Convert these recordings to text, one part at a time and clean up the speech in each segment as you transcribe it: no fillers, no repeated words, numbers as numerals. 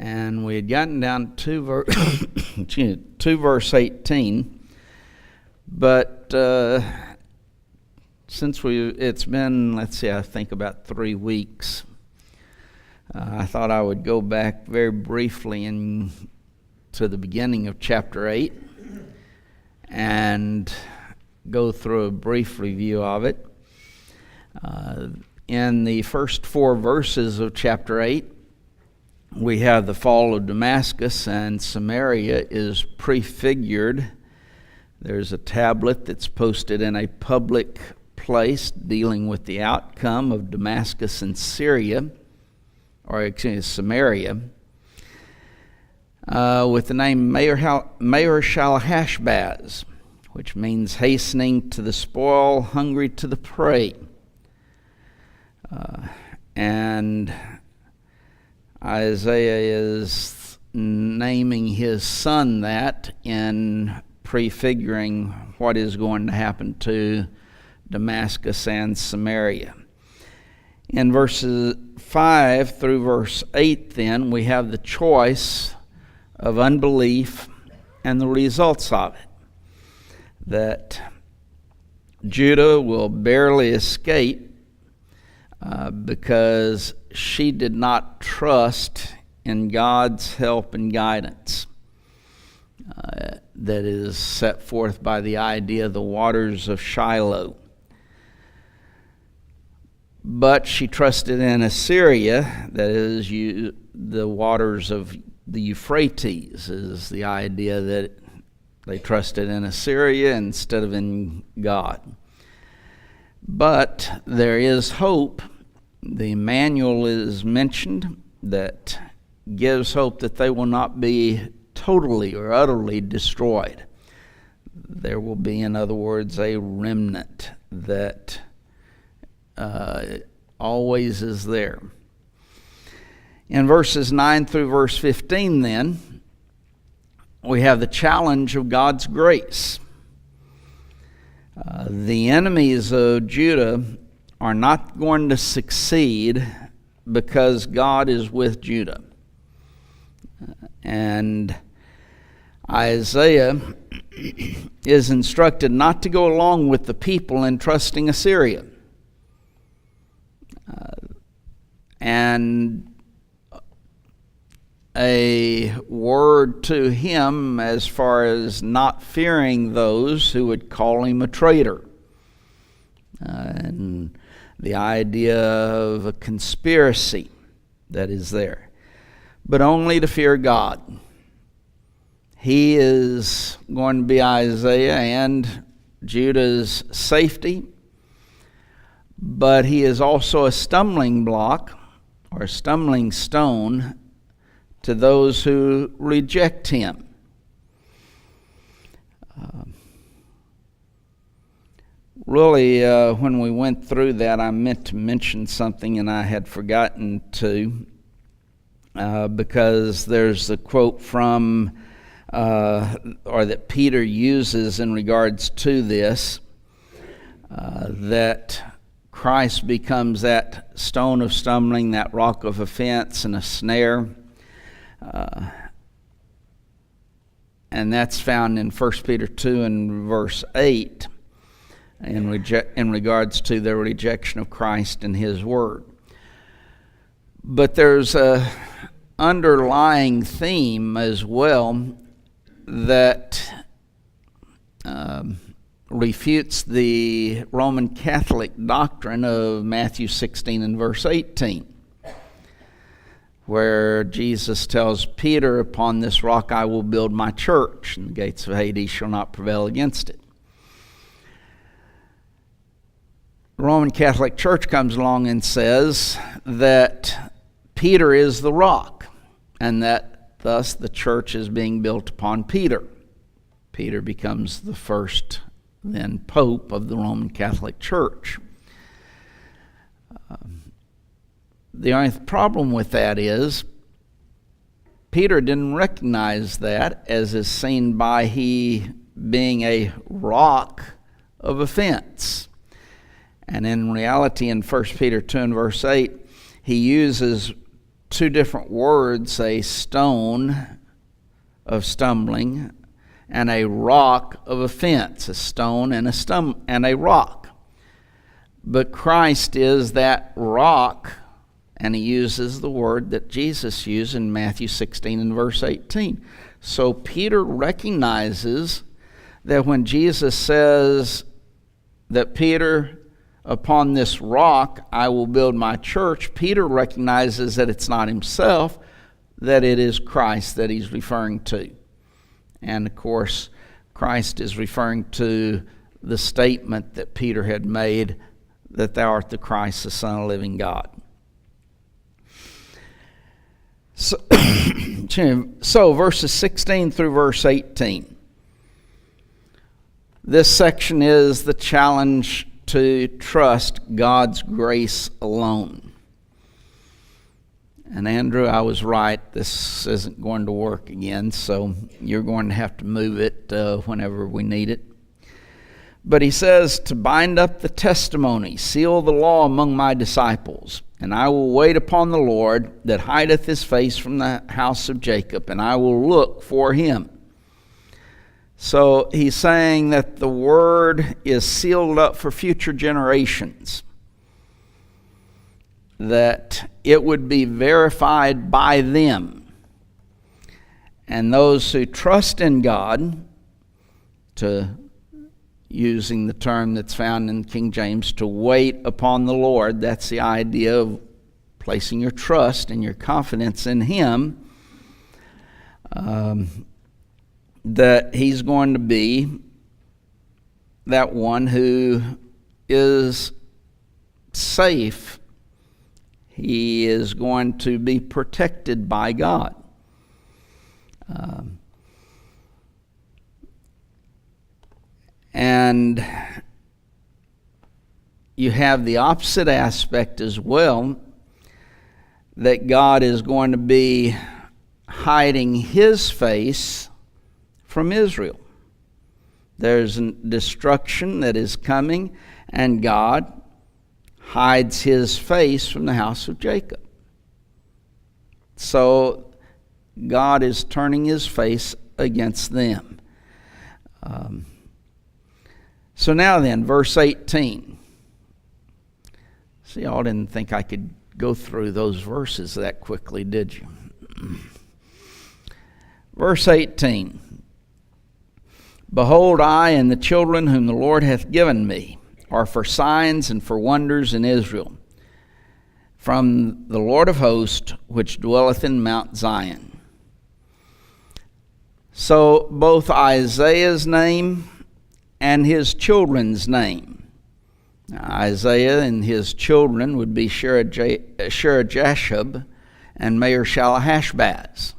And we had gotten down to verse 18, but since it's been, I think about 3 weeks, I thought I would go back very briefly to the beginning of chapter 8 and go through a brief review of it. In the first 4 verses of chapter 8, we have the fall of Damascus, and Samaria is prefigured. There's a tablet that's posted in a public place dealing with the outcome of Damascus and Samaria, with the name Maher-shalal-hash-baz, which means hastening to the spoil, hungry to the prey. And Isaiah is naming his son that in prefiguring what is going to happen to Damascus and Samaria. In verses 5 through verse 8, then, we have the choice of unbelief and the results of it. That Judah will barely escape because she did not trust in God's help and guidance that is set forth by the idea of the waters of Shiloh. But she trusted in Assyria, that is, the waters of the Euphrates, is the idea that they trusted in Assyria instead of in God. But there is hope. The manual is mentioned that gives hope that they will not be totally or utterly destroyed. There will be, in other words, a remnant that always is there. In verses 9 through verse 15, then, we have the challenge of God's grace. The enemies of Judah are not going to succeed because God is with Judah. And Isaiah is instructed not to go along with the people in trusting Assyria. And a word to him as far as not fearing those who would call him a traitor. And the idea of a conspiracy that is there. But only to fear God. He is going to be Isaiah and Judah's safety, but he is also a stumbling block or a stumbling stone to those who reject him. When we went through that, I meant to mention something and I had forgotten to, because there's a quote from, or that Peter uses in regards to this, that Christ becomes that stone of stumbling, that rock of offense and a snare. And that's found in 1 Peter 2 and verse 8 in regards to their rejection of Christ and his word. But there's a underlying theme as well that refutes the Roman Catholic doctrine of Matthew 16 and verse 18. Where Jesus tells Peter, upon this rock I will build my church, and the gates of Hades shall not prevail against it. The Roman Catholic Church comes along and says that Peter is the rock, and that thus the church is being built upon Peter. Peter becomes the first, then, Pope of the Roman Catholic Church. The only problem with that is Peter didn't recognize that, as is seen by he being a rock of offense. And in reality, in 1 Peter 2 and verse 8, he uses two different words, a stone of stumbling and a rock of offense, a stone and a rock. But Christ is that rock, and he uses the word that Jesus used in Matthew 16 and verse 18. So Peter recognizes that when Jesus says that Peter, upon this rock I will build my church, Peter recognizes that it's not himself, that it is Christ that he's referring to. And of course, Christ is referring to the statement that Peter had made, that thou art the Christ, the Son of the living God. So verses 16 through verse 18. This section is the challenge to trust God's grace alone. And Andrew, I was right. This isn't going to work again, so you're going to have to move it whenever we need it. But he says, to bind up the testimony, seal the law among my disciples, and I will wait upon the Lord that hideth his face from the house of Jacob, and I will look for him. So he's saying that the word is sealed up for future generations, that it would be verified by them. And those who trust in God, using the term that's found in King James, to wait upon the Lord, that's the idea of placing your trust and your confidence in him, that he's going to be that one who is safe. He is going to be protected by God. And you have the opposite aspect as well, that God is going to be hiding his face from Israel. There's a destruction that is coming, and God hides his face from the house of Jacob. So God is turning his face against them. So now then, verse 18. See, y'all didn't think I could go through those verses that quickly, did you? Verse 18. Behold, I and the children whom the Lord hath given me are for signs and for wonders in Israel, from the Lord of hosts, which dwelleth in Mount Zion. So both Isaiah's name and his children's name. Now, Isaiah and his children would be Shear-Jashub and Maher-Shalal-Hash-Baz.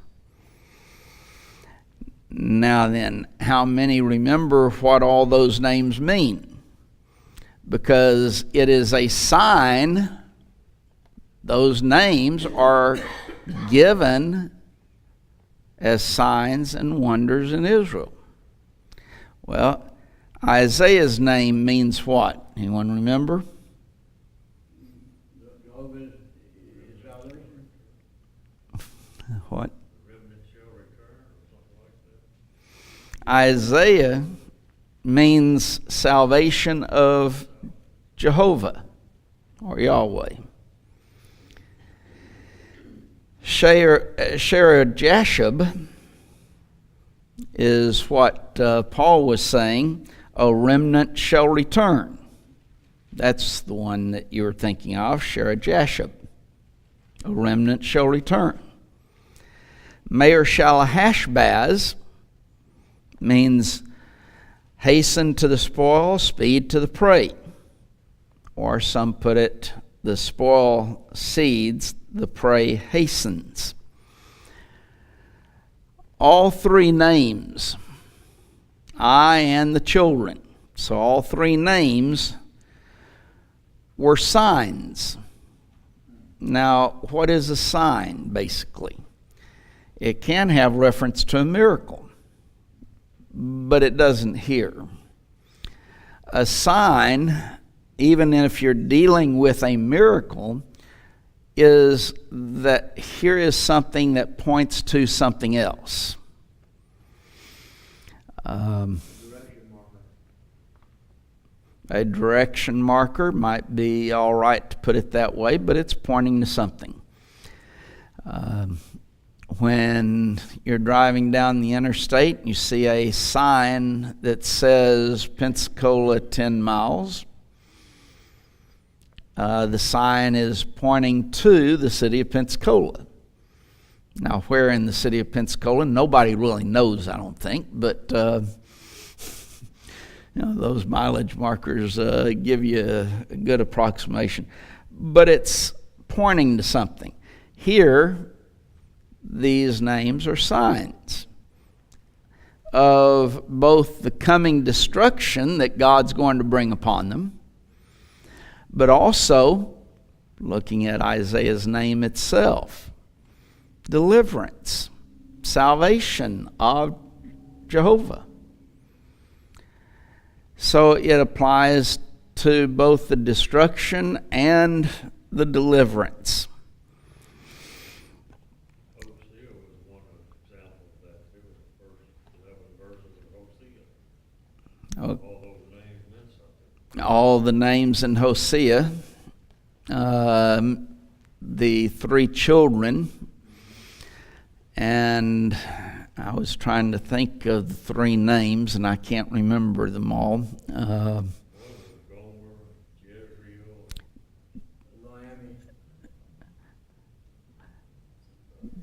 Now then, how many remember what all those names mean? Because it is a sign. Those names are given as signs and wonders in Israel. Well, Isaiah's name means what? Anyone remember? What? Isaiah means salvation of Jehovah or Yahweh. Shear-Jashub is what Paul was saying, a remnant shall return. That's the one that you were thinking of, Shear-Jashub. A remnant shall return. Maher-Shalal-Hash-Baz means hasten to the spoil, speed to the prey. Or some put it, the spoil cedes, the prey hastens. All three names, I and the children, so all three names were signs. Now, what is a sign, basically? It can have reference to a miracle, but it doesn't here. A sign, even if you're dealing with a miracle, is that here is something that points to something else. A direction marker might be all right to put it that way, but it's pointing to something. When you're driving down the interstate, you see a sign that says Pensacola 10 miles. The sign is pointing to the city of Pensacola. Now, where in the city of Pensacola, nobody really knows, I don't think, but those mileage markers give you a good approximation. But it's pointing to something. Here, these names are signs of both the coming destruction that God's going to bring upon them, but also, looking at Isaiah's name itself, deliverance, salvation of Jehovah. So it applies to both the destruction and the deliverance. Hosea was one example of that. It was the first 11 verses of Hosea. Oh. All those names meant something. All the names in Hosea, the three children, and I was trying to think of the three names, and I can't remember them all. Gomer,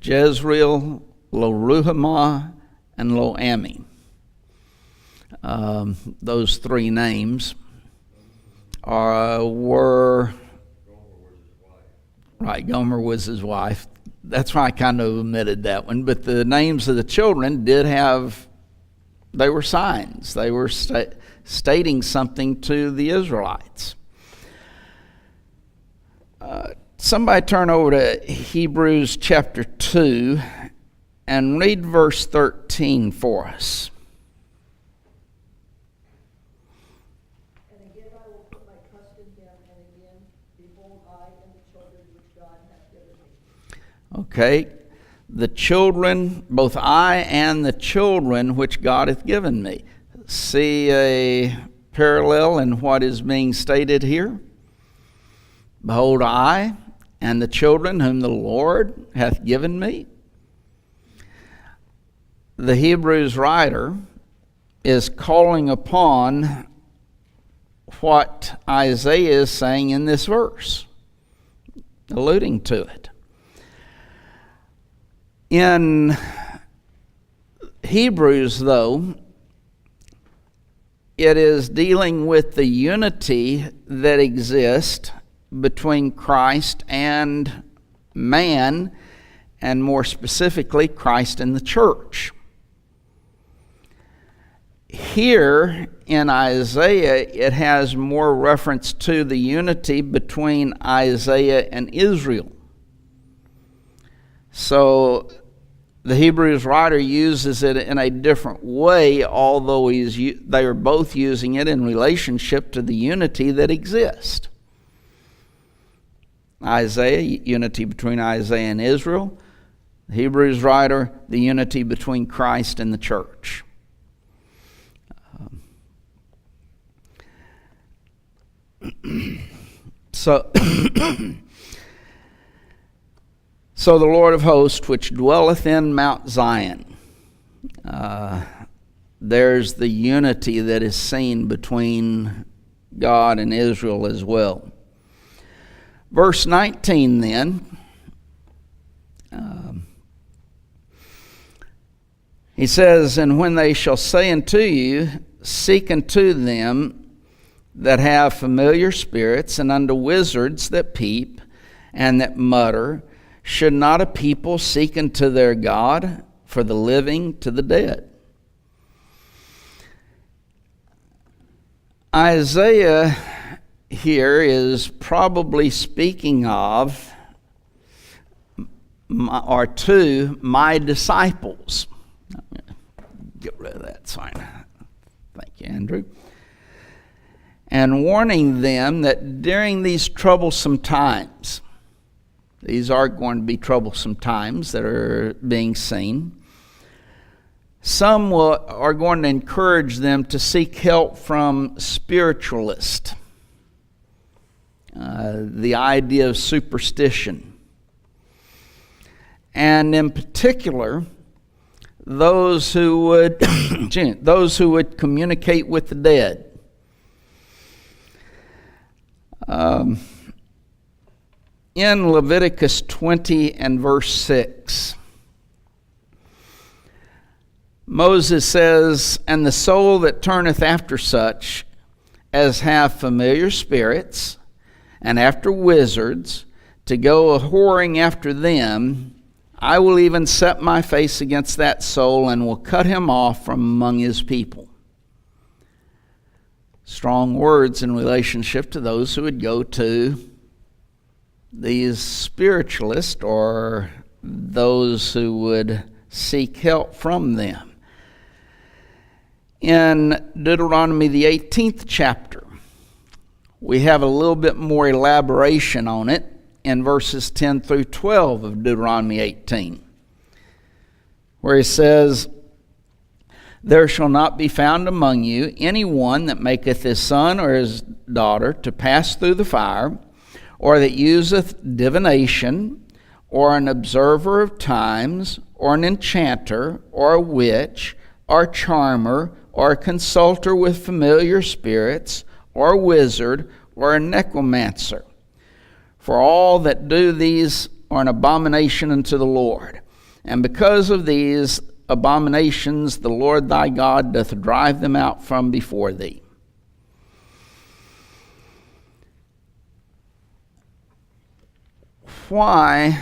Jezreel, Lo-ruhamah, and Lo-ammi. Those three names were... Gomer was his wife. That's why I kind of omitted that one. But the names of the children they were signs. They were stating something to the Israelites. Somebody turn over to Hebrews chapter 2 and read verse 13 for us. And again I will put my trust in him, and again, behold, I and the children which God hath given me. Okay, the children, both I and the children which God hath given me. See a parallel in what is being stated here? Behold, I and the children whom the Lord hath given me. The Hebrews writer is calling upon what Isaiah is saying in this verse, alluding to it. In Hebrews, though, it is dealing with the unity that exists between Christ and man, and more specifically, Christ and the church. Here in Isaiah, it has more reference to the unity between Isaiah and Israel. So the Hebrews writer uses it in a different way, although they are both using it in relationship to the unity that exists. Isaiah, unity between Isaiah and Israel. The Hebrews writer, the unity between Christ and the church. So the Lord of hosts, which dwelleth in Mount Zion. There's the unity that is seen between God and Israel as well. Verse 19 then, he says, And when they shall say unto you, Seek unto them that have familiar spirits, and unto wizards that peep, and that mutter, should not a people seek unto their God, for the living to the dead? Isaiah here is probably speaking of, or to, my disciples. Get rid of that sign. Thank you, Andrew. And warning them that during these troublesome times, These are going to be troublesome times that are being seen. Some are going to encourage them to seek help from spiritualists. The idea of superstition. And in particular, those who would communicate with the dead. In Leviticus 20 and verse 6, Moses says, "And the soul that turneth after such as have familiar spirits, and after wizards, to go a-whoring after them, I will even set my face against that soul, and will cut him off from among his people." Strong words in relationship to those who would go to these spiritualists or those who would seek help from them. In Deuteronomy, the 18th chapter, we have a little bit more elaboration on it in verses 10 through 12 of Deuteronomy 18, where he says, "There shall not be found among you any one that maketh his son or his daughter to pass through the fire, or that useth divination, or an observer of times, or an enchanter, or a witch, or a charmer, or a consulter with familiar spirits, or a wizard, or a necromancer. For all that do these are an abomination unto the Lord. And because of these abominations the Lord thy God doth drive them out from before thee." Why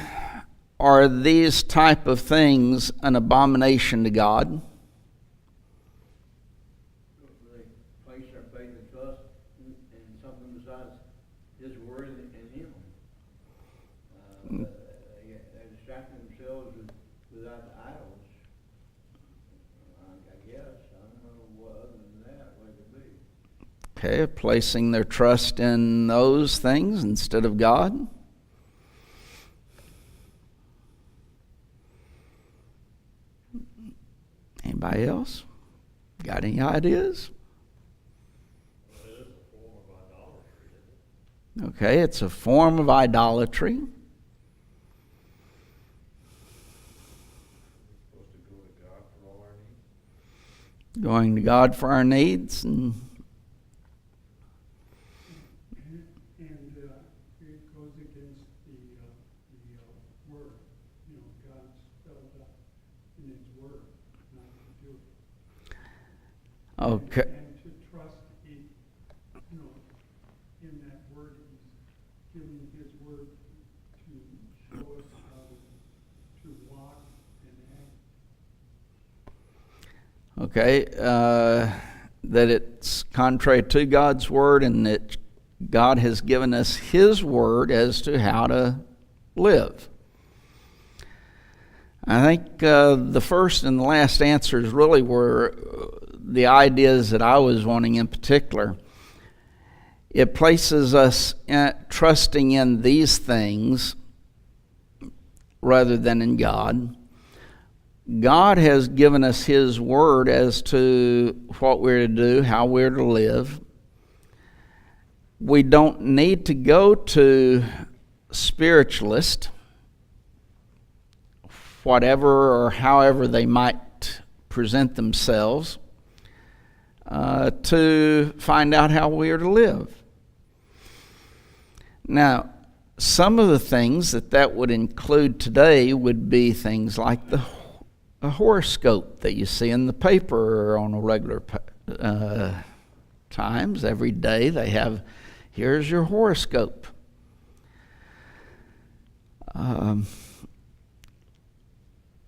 are these type of things an abomination to God? They place their faith and trust in something besides His Word and Him. They're distracting themselves with idols. I guess. I don't know what other than that what it could be. Okay, placing their trust in those things instead of God. Anybody else? Got any ideas? Well, it is a form of idolatry, isn't it? Okay, it's a form of idolatry. We're supposed to go to God for all our needs. Going to God for our needs. And it goes against the word. God spelled out in His word not to do it. okay, And to trust in that word. He's giving His word to show us how to walk and act. okay, that it's contrary to God's word, and that God has given us His word as to how to live. I think the first and the last answers really were the ideas that I was wanting in particular. It places us trusting in these things rather than in God. God has given us His word as to what we're to do, how we're to live. We don't need to go to spiritualists, whatever or however they might present themselves, to find out how we are to live. Now, some of the things that would include today would be things like a horoscope that you see in the paper on a regular times. Every day they have, here's your horoscope.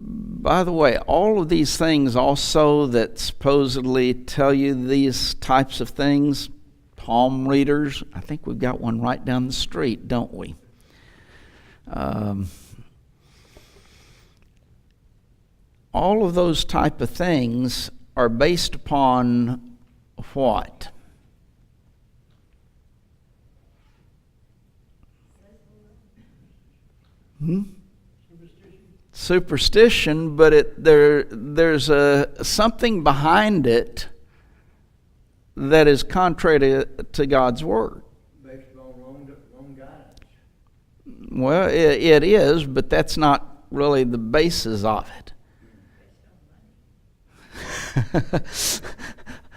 By the way, all of these things also that supposedly tell you these types of things, palm readers, I think we've got one right down the street, don't we? All of those type of things are based upon what? Hmm? Superstition? Superstition, but there's something behind it that is contrary to God's word. Based on wrong guidance. Well, it is, but that's not really the basis of it.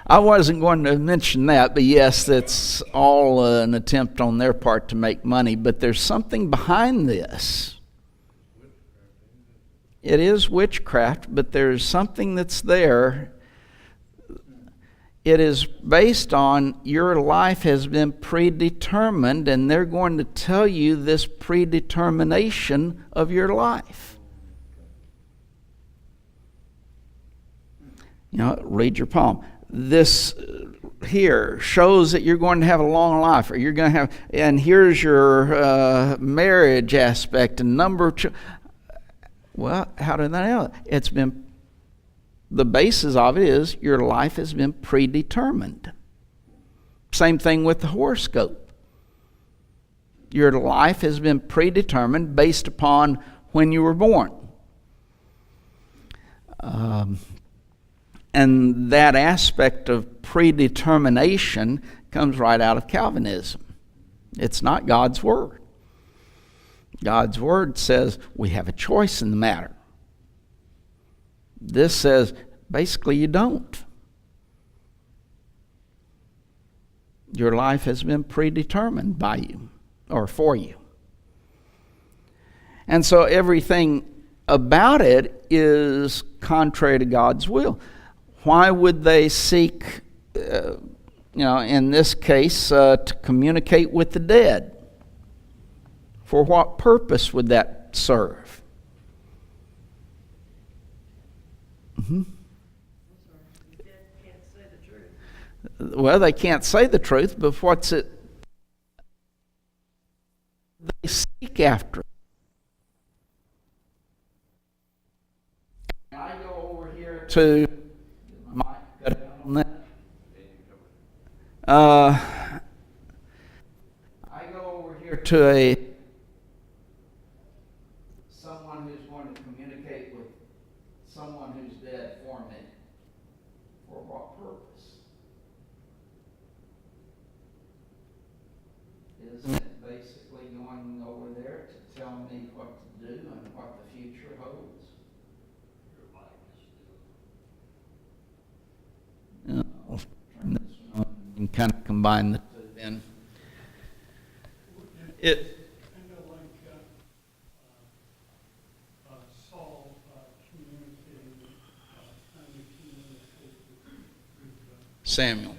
I wasn't going to mention that, but yes, that's all an attempt on their part to make money. But there's something behind this. It is witchcraft, but there's something that's there. It is based on your life has been predetermined, and they're going to tell you this predetermination of your life. You know, read your palm. This here shows that you're going to have a long life, or you're going to have, and here's your marriage aspect and number of children. Well, how did that know? It's been, the basis of it is your life has been predetermined. Same thing with the horoscope. Your life has been predetermined based upon when you were born. And that aspect of predetermination comes right out of Calvinism. It's not God's word. God's word says we have a choice in the matter. This says basically you don't. Your life has been predetermined by you or for you. And so everything about it is contrary to God's will. Why would they seek, in this case, to communicate with the dead? For what purpose would that serve? Mm-hmm. The dead can't say the truth. Well, they can't say the truth, but what's it? They seek after it. I go over here to I go over here to someone who's going to communicate with someone who's dead for me. For what purpose? Isn't it basically going over there to tell me what to do and what the future holds? And kind of combine the two then. Kind of like Saul communicating, trying to communicate with Samuel.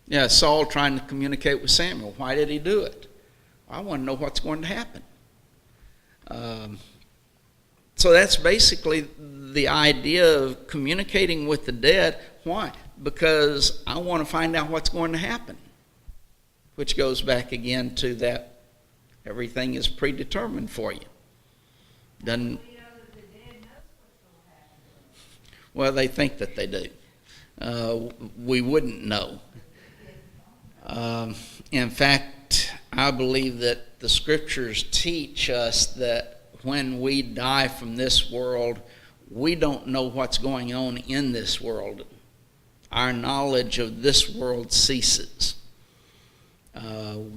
Yeah, Saul trying to communicate with Samuel. Why did he do it? I want to know what's going to happen. So that's basically the idea of communicating with the dead. Why? Because I want to find out what's going to happen. Which goes back again to that everything is predetermined for you. Doesn't. Well, they think that they do. We wouldn't know. In fact, I believe that the scriptures teach us that when we die from this world, we don't know what's going on in this world. Our knowledge of this world ceases.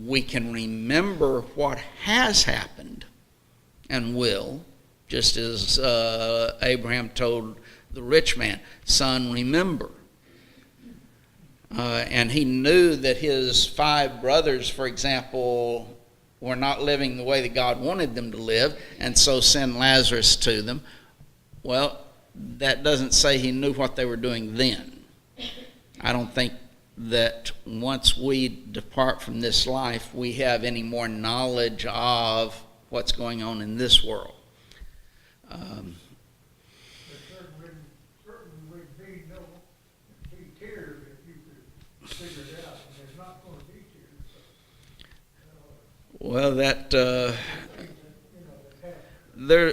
We can remember what has happened and will, just as Abraham told the rich man, son, remember. And he knew that his 5 brothers, for example, were not living the way that God wanted them to live, and so sent Lazarus to them. Well, that doesn't say he knew what they were doing then. I don't think that once we depart from this life, we have any more knowledge of what's going on in this world. There certainly would be tears if you could figure it out, and there's not going to be tears. Well,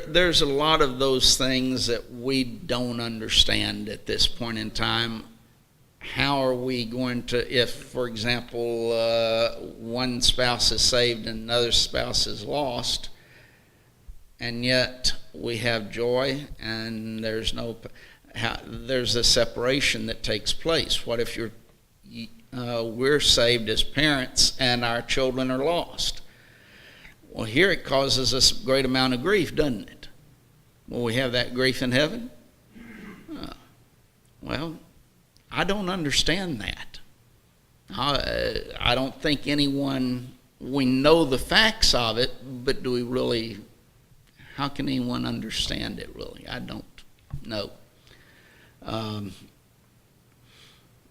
there's a lot of those things that we don't understand at this point in time. How are we going to, if, for example, one spouse is saved and another spouse is lost, and yet we have joy, and there's a separation that takes place. What if we're saved as parents and our children are lost? Well, here it causes us a great amount of grief, doesn't it? Will we have that grief in heaven? Well, I don't understand that. I don't think we know the facts of it, but do we really, how can anyone understand it really? I don't know.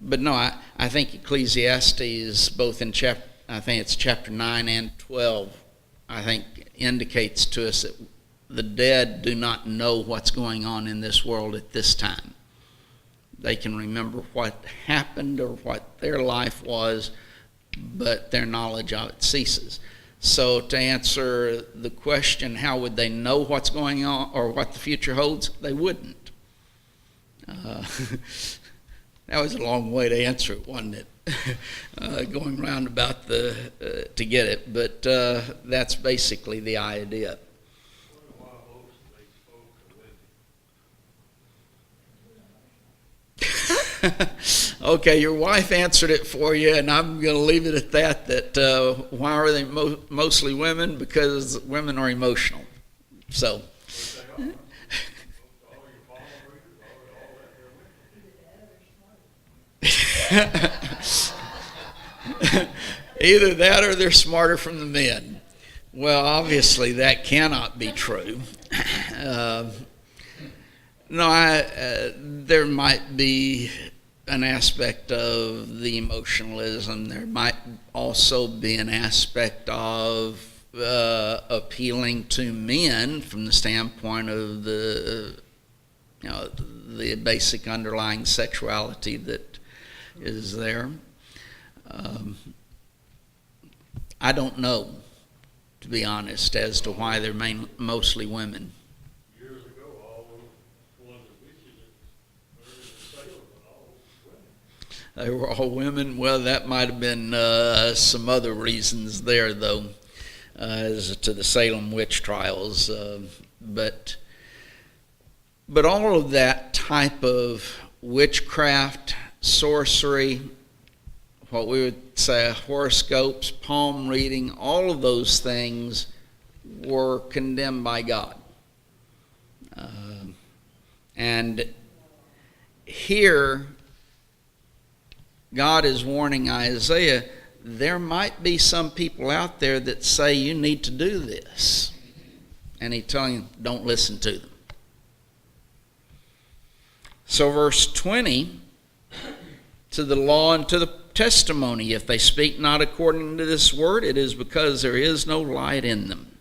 But no, I think Ecclesiastes, both in I think it's chapter 9 and 12, I think indicates to us that the dead do not know what's going on in this world at this time. They can remember what happened or what their life was, but their knowledge of it ceases. So to answer the question, how would they know what's going on or what the future holds? They wouldn't. That was a long way to answer it, wasn't it? Going round about to get it, but that's basically the idea. Okay, your wife answered it for you, and I'm going to leave it at that. That why are they mostly women? Because women are emotional. So. Either that or they're smarter from the men. Well, obviously that cannot be true. There might be an aspect of the emotionalism. There might also be an aspect of appealing to men from the standpoint of the basic underlying sexuality that is there. I don't know, to be honest, as to why they're mostly women. Years ago, all those ones that witches that were in Salem, all women. They were all women. Well, that might have been some other reasons there, though, as to the Salem witch trials. But all of that type of witchcraft, sorcery, what we would say horoscopes, palm reading, all of those things were condemned by God. And here, God is warning Isaiah, there might be some people out there that say you need to do this. And he's telling you, don't listen to them. So verse 20, to the law and to the testimony, if they speak not according to this word, it is because there is no light in them.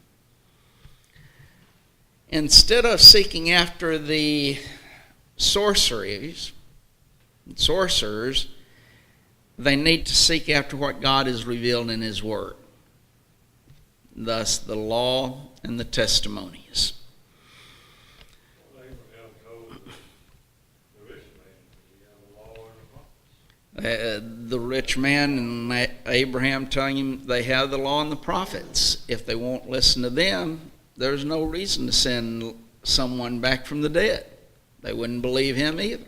Instead of seeking after the sorcerers, they need to seek after what God has revealed in his word. Thus the law and the testimonies. Abraham told the rich man that he had a law and a prophets. The rich man and Abraham telling him they have the law and the prophets. If they won't listen to them, there's no reason to send someone back from the dead. They wouldn't believe him either.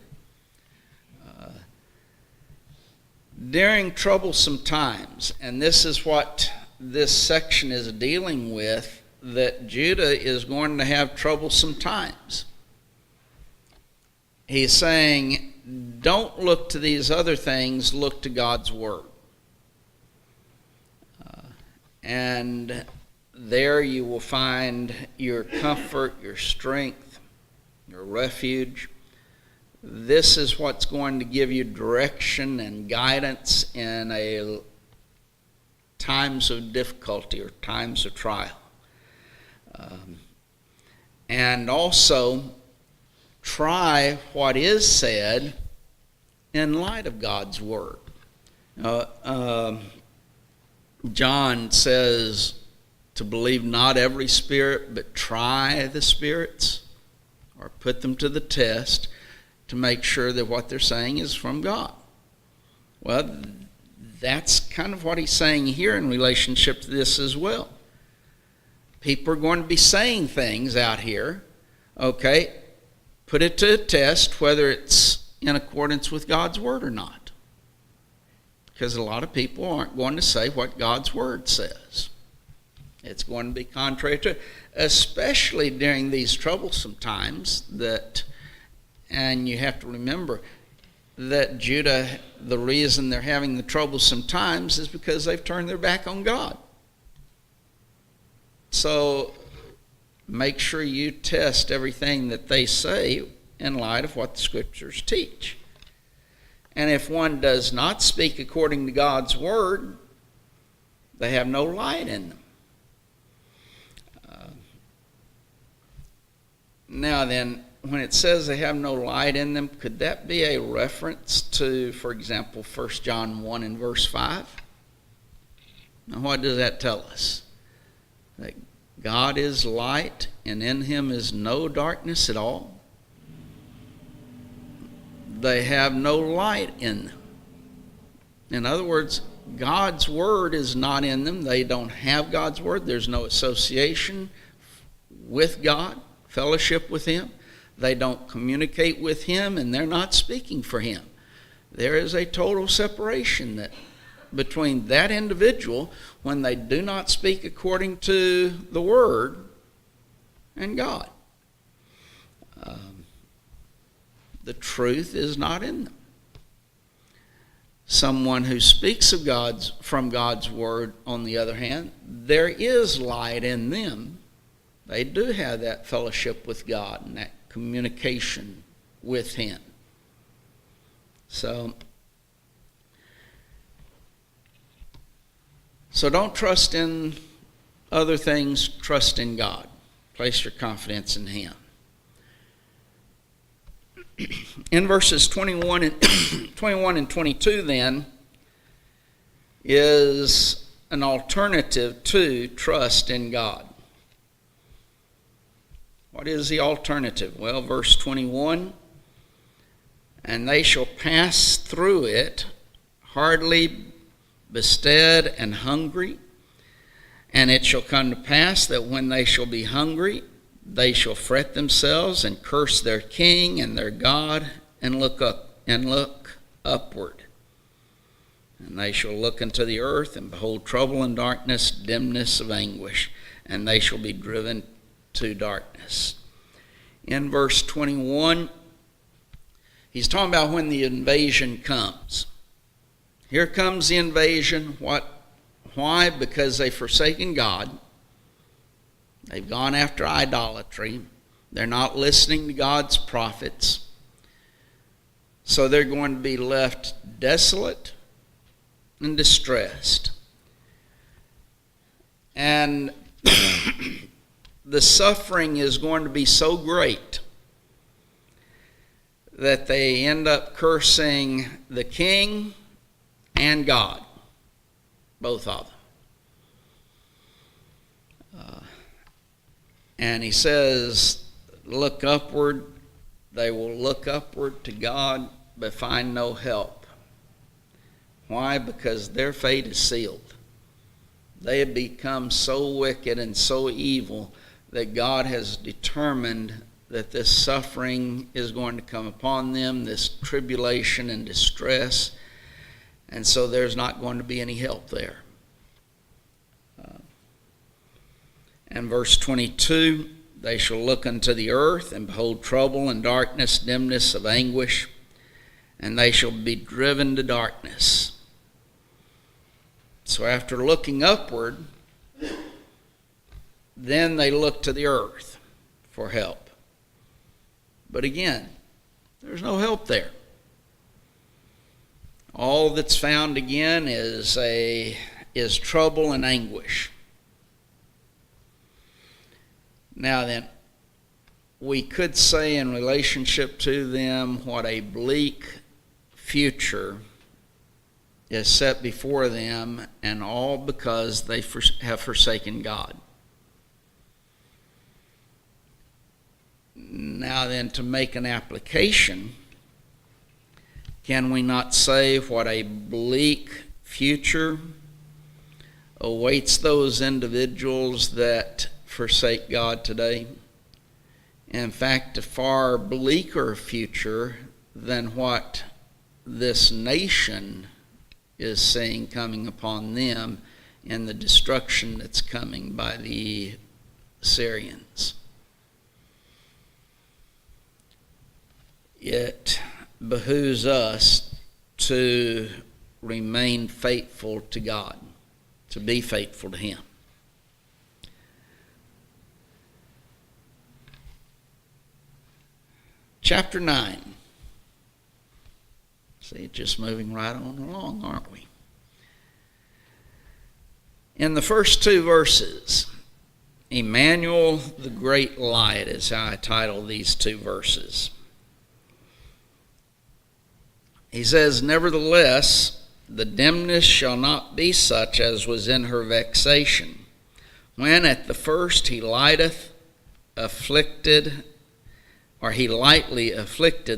During troublesome times, and this is what this section is dealing with, that Judah is going to have troublesome times. He's saying, don't look to these other things, look to God's word. And there you will find your comfort, your strength, your refuge. This is what's going to give you direction and guidance in times of difficulty or times of trial. And also try what is said in light of God's word. John says to believe not every spirit, but try the spirits or put them to the test to make sure that what they're saying is from God. Well, that's kind of what he's saying here in relationship to this as well. People are going to be saying things out here, okay? Put it to a test whether it's in accordance with God's word or not. Because a lot of people aren't going to say what God's word says. It's going to be contrary to it, especially during these troublesome times and you have to remember that Judah, the reason they're having the troublesome times is because they've turned their back on God. So make sure you test everything that they say in light of what the Scriptures teach. And if one does not speak according to God's word, they have no light in them. Now then, when it says they have no light in them, could that be a reference to, for example, 1 John 1 and verse 5? Now what does that tell us? That God is light and in him is no darkness at all. They have no light in them. In other words, God's word is not in them. They don't have God's word. There's no association with God, fellowship with him. They don't communicate with him, and they're not speaking for him. There is a total separation between that individual when they do not speak according to the word and God. The truth is not in them. Someone who speaks from God's word, on the other hand, there is light in them. They do have that fellowship with God and that communication with him. So don't trust in other things, trust in God. Place your confidence in him. In verses 21 and 22 then is an alternative to trust in God. What is the alternative? Well, verse 21, and they shall pass through it hardly bestead and hungry, and it shall come to pass that when they shall be hungry, they shall fret themselves and curse their king and their God and look upward. And they shall look into the earth and behold trouble and darkness, dimness of anguish, and they shall be driven to darkness. In verse 21, he's talking about when the invasion comes. Here comes the invasion. Why? Because they've forsaken God. They've gone after idolatry. They're not listening to God's prophets. So they're going to be left desolate and distressed. And the suffering is going to be so great that they end up cursing the king and God, both of them. And he says, look upward. They will look upward to God, but find no help. Why? Because their fate is sealed. They have become so wicked and so evil that God has determined that this suffering is going to come upon them, this tribulation and distress, and so there's not going to be any help there. And verse 22, they shall look unto the earth and behold trouble and darkness, dimness of anguish, and they shall be driven to darkness. So after looking upward, then they look to the earth for help. But again, there's no help there. All that's found again is trouble and anguish. Now then, we could say in relationship to them what a bleak future is set before them, and all because they have forsaken God. Now then, to make an application, can we not say what a bleak future awaits those individuals that forsake God today. In fact, a far bleaker future than what this nation is seeing coming upon them in the destruction that's coming by the Assyrians. It behooves us to remain faithful to God, to be faithful to Him. Chapter 9. See, just moving right on along, aren't we? In the first two verses, Emmanuel the Great Light is how I title these two verses. He says, "Nevertheless, the dimness shall not be such as was in her vexation, when at the first he lightly afflicted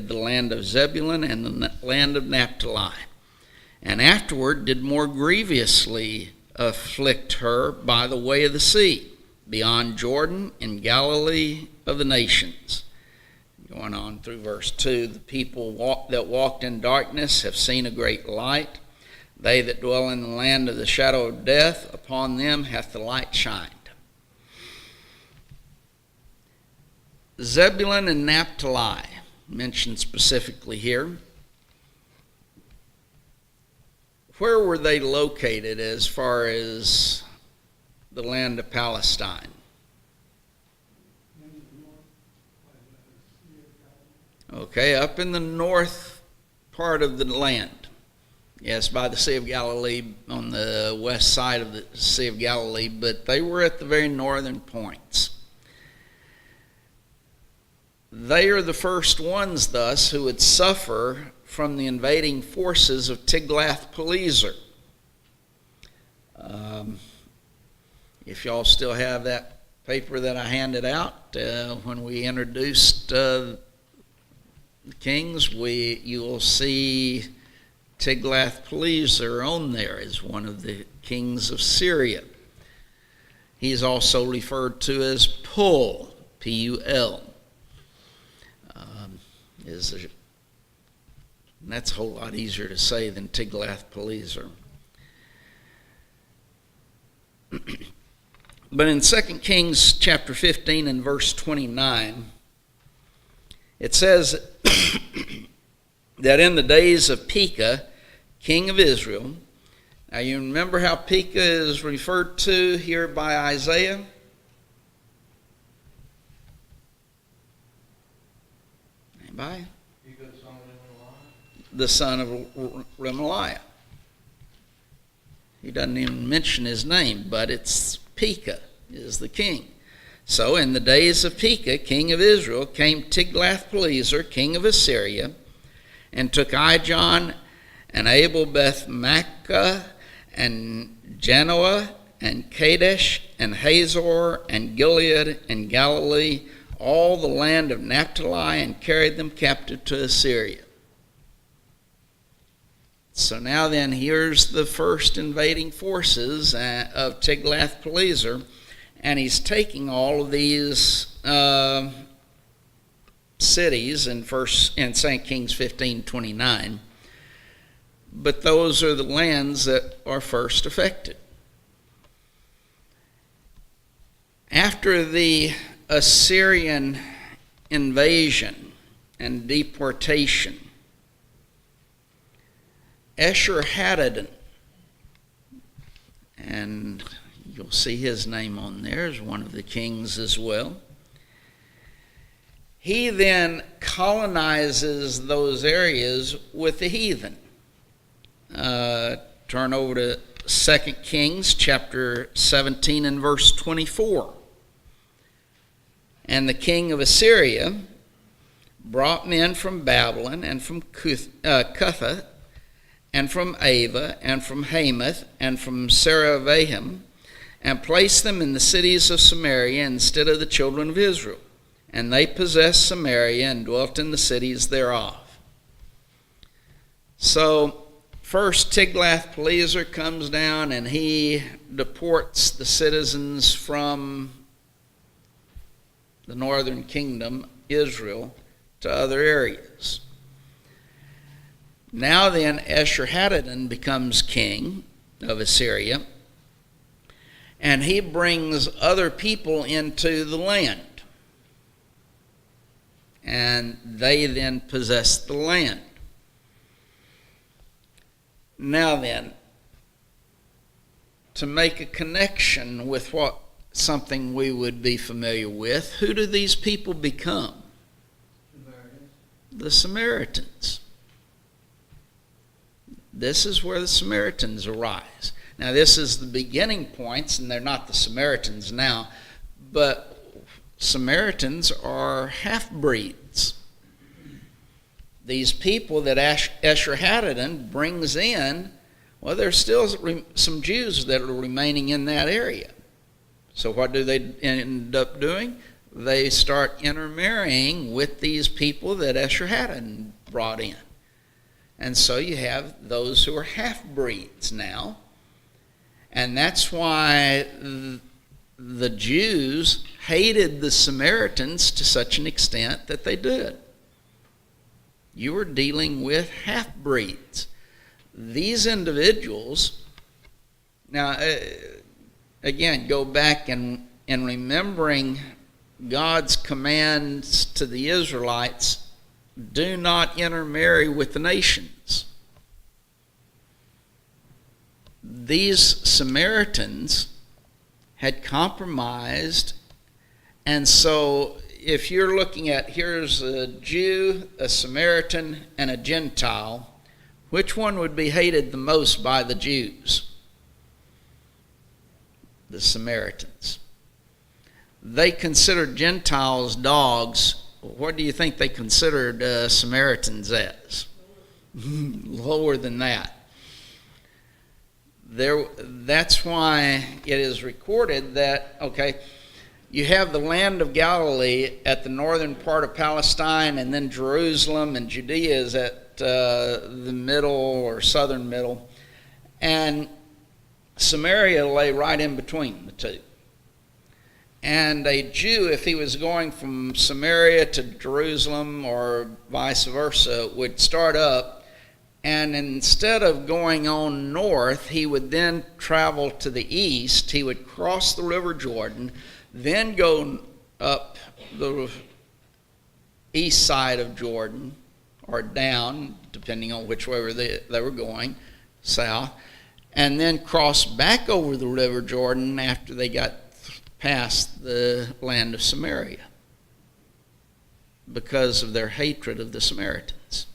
the land of Zebulun and the land of Naphtali, and afterward did more grievously afflict her by the way of the sea, beyond Jordan, in Galilee of the nations." Going on through verse 2, "The people that walked in darkness have seen a great light. They that dwell in the land of the shadow of death, upon them hath the light shined." Zebulun and Naphtali, mentioned specifically here. Where were they located as far as the land of Palestine? Okay, up in the north part of the land. Yes, by the Sea of Galilee, on the west side of the Sea of Galilee, but they were at the very northern points. They are the first ones, thus, who would suffer from the invading forces of Tiglath-Pileser. If y'all still have that paper that I handed out when we introduced the kings, you'll see Tiglath-Pileser on there as one of the kings of Syria. He's also referred to as Pul, P-U-L. That's a whole lot easier to say than Tiglath-Pileser. But in 2 Kings chapter 15 and verse 29, it says that in the days of Pekah, king of Israel. Now you remember how Pekah is referred to here by Isaiah? Anybody? The son of Remaliah. He doesn't even mention his name, but it's Pekah is the king. So in the days of Pekah, king of Israel, came Tiglath-Pileser, king of Assyria, and took Ijon and Abel-Beth-Maachah and Janoah and Kadesh and Hazor and Gilead and Galilee, all the land of Naphtali, and carried them captive to Assyria. So now then, here's the first invading forces of Tiglath-Pileser, and he's taking all of these cities in 2 Kings 15:29. But those are the lands that are first affected. After the Assyrian invasion and deportation, Esarhaddon, and you'll see his name on there as one of the kings as well. He then colonizes those areas with the heathen. Turn over to 2 Kings chapter 17 and verse 24. "And the king of Assyria brought men from Babylon and from Cutha and from Ava and from Hamath and from Saravaim, and placed them in the cities of Samaria instead of the children of Israel. And they possessed Samaria and dwelt in the cities thereof." So first Tiglath-Pileser comes down and he deports the citizens from the northern kingdom, Israel, to other areas. Now then, Esarhaddon becomes king of Assyria, and he brings other people into the land. And they then possess the land. Now then, to make a connection with what something we would be familiar with, who do these people become? Samaritans. The Samaritans. This is where the Samaritans arise. Now, this is the beginning points, and they're not the Samaritans now, but Samaritans are half-breeds. These people that Esarhaddon brings in, well, there's still some Jews that are remaining in that area. So what do they end up doing? They start intermarrying with these people that Esarhaddon brought in. And so you have those who are half-breeds now. And that's why the Jews hated the Samaritans to such an extent that they did. You were dealing with half-breeds. These individuals, now again, go back and remembering God's commands to the Israelites, do not intermarry with the nations. These Samaritans had compromised, and so if you're looking at, here's a Jew, a Samaritan, and a Gentile, which one would be hated the most by the Jews? The Samaritans. They considered Gentiles dogs. What do you think they considered Samaritans as? Lower than that. That's why it is recorded that, okay, you have the land of Galilee at the northern part of Palestine, and then Jerusalem and Judea is at the middle or southern middle, and Samaria lay right in between the two. And a Jew, if he was going from Samaria to Jerusalem or vice versa, would start up, and instead of going on north, he would then travel to the east. He would cross the River Jordan, then go up the east side of Jordan, or down, depending on which way they were going, south, and then cross back over the River Jordan after they got past the land of Samaria, because of their hatred of the Samaritans.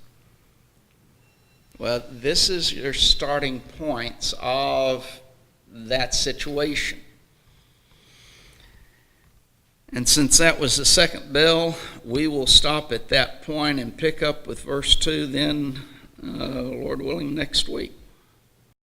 Well, this is your starting points of that situation. And since that was the second bell, we will stop at that point and pick up with verse 2 then, Lord willing, next week.